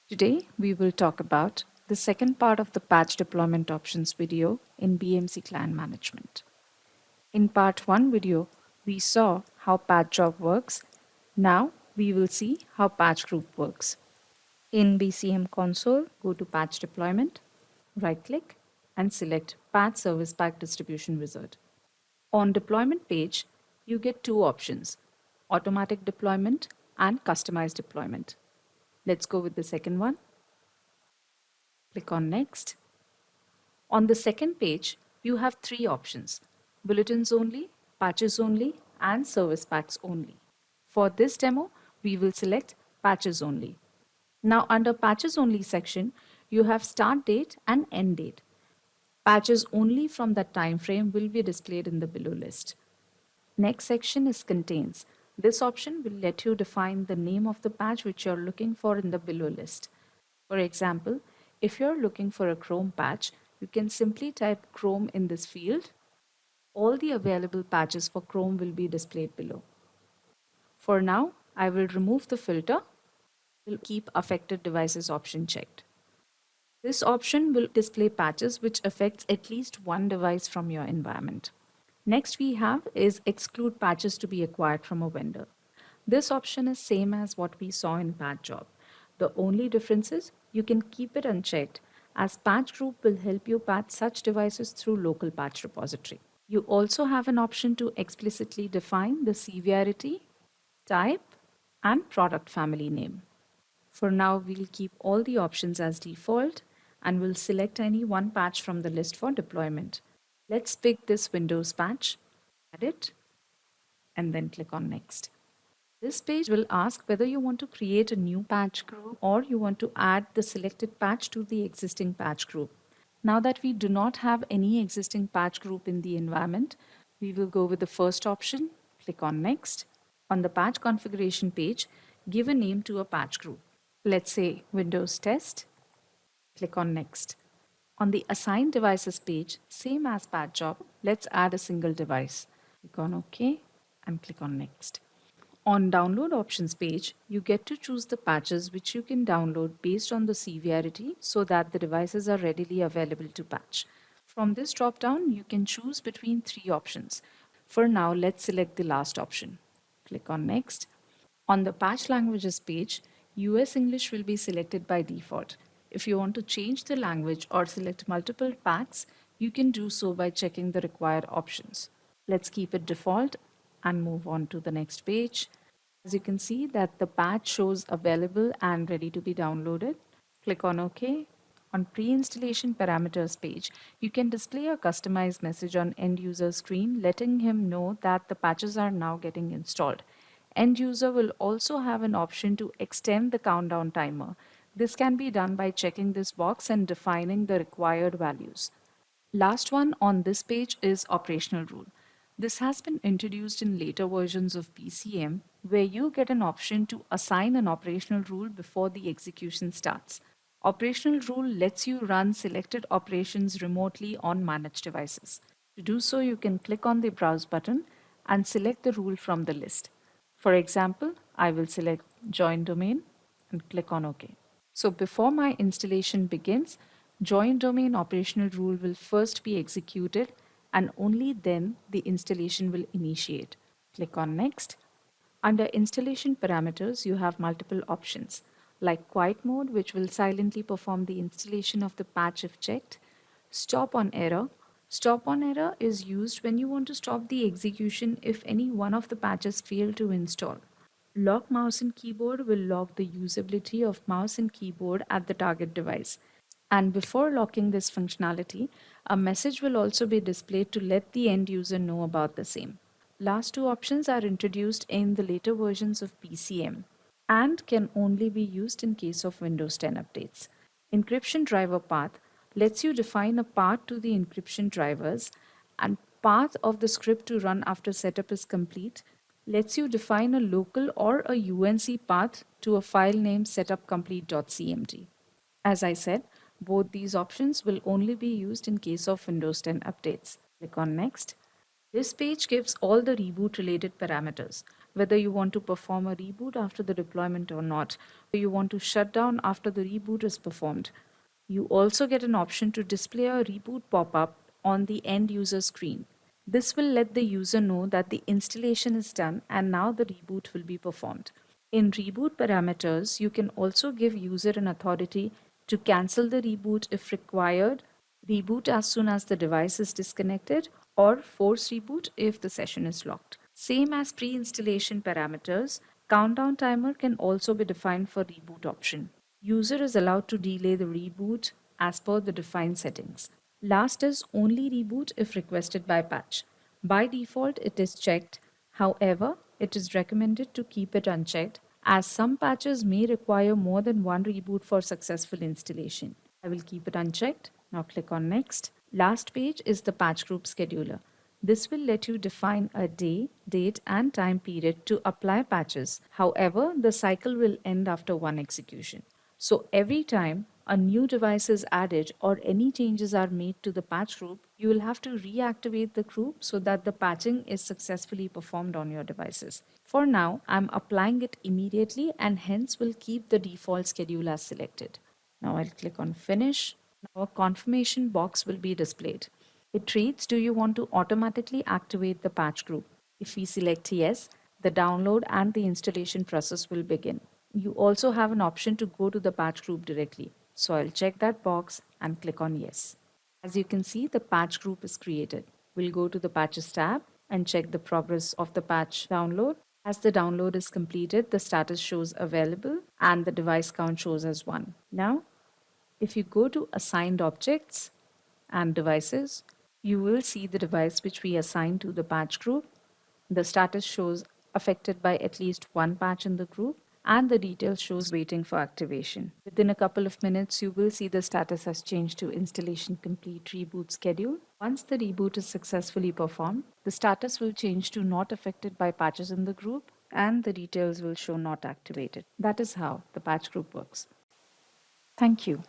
Today, we will talk about the second part of the patch deployment options video in BMC client management. In part 1 video, we saw how patch job works. Now, we will see how patch group works. In BCM console, go to patch deployment, right click, and select patch service pack distribution wizard. On deployment page, you get two options, automatic deployment and customized deployment. Let's go with the second one. Click on Next. On the second page, you have three options, bulletins only, patches only, and service packs only. For this demo, we will select patches only. Now under patches only section, you have start date and end date. Patches only from that time frame will be displayed in the below list. Next section is contains. This option will let you define the name of the patch which you're looking for in the below list. For example, if you're looking for a Chrome patch, you can simply type Chrome in this field. All the available patches for Chrome will be displayed below. For now, I will remove the filter. Will keep affected devices option checked. This option will display patches which affects at least one device from your environment. Next we have is exclude patches to be acquired from a vendor. This option is same as what we saw in patch job. The only difference is you can keep it unchecked as patch group will help you patch such devices through local patch repository. You also have an option to explicitly define the severity, type, and product family name. For now, we'll keep all the options as default and we'll select any one patch from the list for deployment. Let's pick this Windows patch, add it, and then click on Next. This page will ask whether you want to create a new patch group or you want to add the selected patch to the existing patch group. Now that we do not have any existing patch group in the environment, we will go with the first option, click on Next. On the patch configuration page, give a name to a patch group. Let's say Windows Test, click on Next. On the Assign Devices page, same as patch job, let's add a single device. Click on OK and click on Next. On Download Options page, you get to choose the patches which you can download based on the severity so that the devices are readily available to patch. From this drop-down, you can choose between three options. For now, let's select the last option. Click on Next. On the Patch Languages page, US English will be selected by default. If you want to change the language or select multiple packs, you can do so by checking the required options. Let's keep it default and move on to the next page. As you can see that the patch shows available and ready to be downloaded. Click on OK. On pre-installation parameters page, you can display a customized message on end user screen letting him know that the patches are now getting installed. End user will also have an option to extend the countdown timer. This can be done by checking this box and defining the required values. Last one on this page is operational rule. This has been introduced in later versions of BCM where you get an option to assign an operational rule before the execution starts. Operational rule lets you run selected operations remotely on managed devices. To do so, you can click on the Browse button and select the rule from the list. For example, I will select Join Domain and click on OK. So before my installation begins, Join Domain operational rule will first be executed and only then the installation will initiate. Click on Next. Under installation parameters, you have multiple options like quiet mode, which will silently perform the installation of the patch if checked, stop on error. Stop on error is used when you want to stop the execution if any one of the patches fail to install. Lock mouse and keyboard will lock the usability of mouse and keyboard at the target device. And before locking this functionality, a message will also be displayed to let the end user know about the same. Last two options are introduced in the later versions of BCM and can only be used in case of Windows 10 updates. Encryption driver path lets you define a path to the encryption drivers, and path of the script to run after setup is complete lets you define a local or a UNC path to a file named setupcomplete.cmd. As I said, both these options will only be used in case of Windows 10 updates. Click on Next. This page gives all the reboot related parameters. whether you want to perform a reboot after the deployment or not, or you want to shut down after the reboot is performed. You also get an option to display a reboot pop-up on the end user screen. This will let the user know that the installation is done and now the reboot will be performed. In reboot parameters, you can also give user an authority to cancel the reboot if required, reboot as soon as the device is disconnected, or force reboot if the session is locked. Same as pre-installation parameters, countdown timer can also be defined for reboot option. User is allowed to delay the reboot as per the defined settings. Last is only reboot if requested by patch. By default, it is checked. However, it is recommended to keep it unchecked as some patches may require more than one reboot for successful installation. I will keep it unchecked. Now click on Next. Last page is the patch group scheduler. This will let you define a day, date, and time period to apply patches. However, the cycle will end after one execution. So every time a new device is added or any changes are made to the patch group, you will have to reactivate the group so that the patching is successfully performed on your devices. For now, I'm applying it immediately and hence will keep the default schedule as selected. Now I'll click on Finish. Now a confirmation box will be displayed. It reads, do you want to automatically activate the patch group? If we select yes, the download and the installation process will begin. You also have an option to go to the patch group directly. So I'll check that box and click on yes. As you can see, the patch group is created. We'll go to the patches tab and check the progress of the patch download. As the download is completed, the status shows available and the device count shows as 1. Now, if you go to assigned objects and devices, you will see the device which we assigned to the patch group. The status shows affected by at least one patch in the group and the details shows waiting for activation. Within a couple of minutes, you will see the status has changed to installation complete reboot schedule. Once the reboot is successfully performed, the status will change to not affected by patches in the group and the details will show not activated. That is how the patch group works. Thank you.